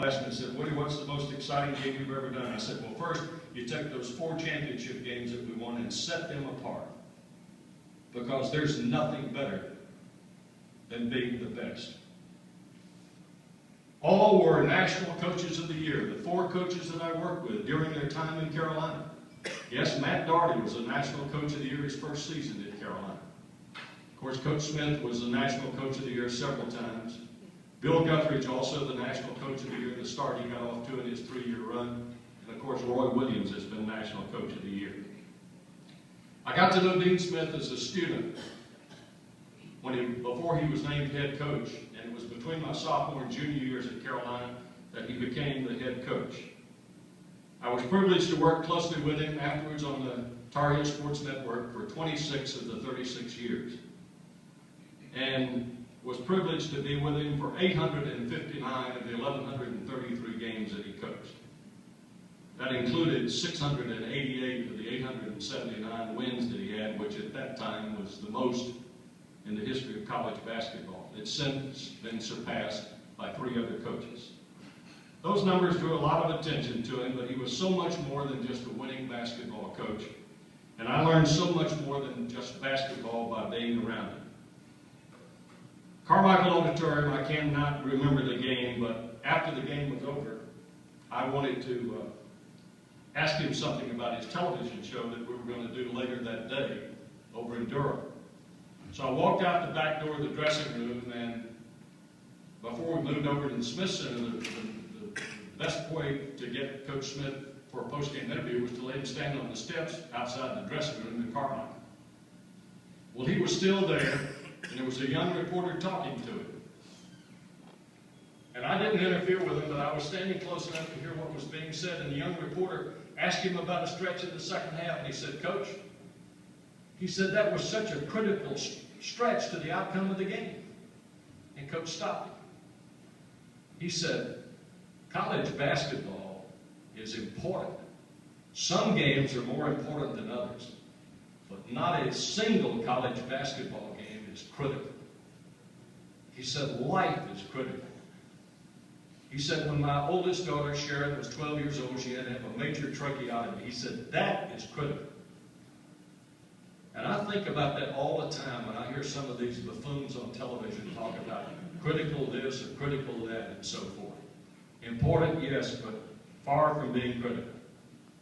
asked me, said, Woody, what's the most exciting game you've ever done? I said, well, first, you take those 4 championship games that we won and set them apart. Because there's nothing better than being the best. All were National Coaches of the Year, the 4 coaches that I worked with during their time in Carolina. Yes, Matt Daugherty was a National Coach of the Year his first season at Carolina. Of course, Coach Smith was the National Coach of the Year several times. Bill Guthridge, also the National Coach of the Year, the start he got off to in his 3-year run. And of course, Roy Williams has been National Coach of the Year. I got to know Dean Smith as a student before he was named head coach, and it was between my sophomore and junior years at Carolina that he became the head coach. I was privileged to work closely with him afterwards on the Tar Heel Sports Network for 26 of the 36 years, and was privileged to be with him for 859 of the 1,133 games that he coached. That included 688 of the 879 wins that he had, which at that time was the most in the history of college basketball. It's since been surpassed by 3 other coaches. Those numbers drew a lot of attention to him, but he was so much more than just a winning basketball coach. And I learned so much more than just basketball by being around him. Carmichael Auditorium, I cannot remember the game, but after the game was over, I wanted to ask him something about his television show that we were going to do later that day over in Durham. So I walked out the back door of the dressing room, and before we moved over to the Smith Center, the best way to get Coach Smith for a post-game interview was to let him stand on the steps outside the dressing room in Carmichael. Well, he was still there, and there was a young reporter talking to him. And I didn't interfere with him, but I was standing close enough to hear what was being said, and the young reporter asked him about a stretch in the second half, and he said, Coach, he said, that was such a critical stretch to the outcome of the game. And Coach stopped him. He said, college basketball is important. Some games are more important than others, but not a single college basketball game is critical. He said, life is critical. He said, when my oldest daughter, Sharon, was 12 years old, she had to have a major tracheotomy. He said, that is critical. And I think about that all the time when I hear some of these buffoons on television talk about critical this or critical that and so forth. Important, yes, but far from being critical.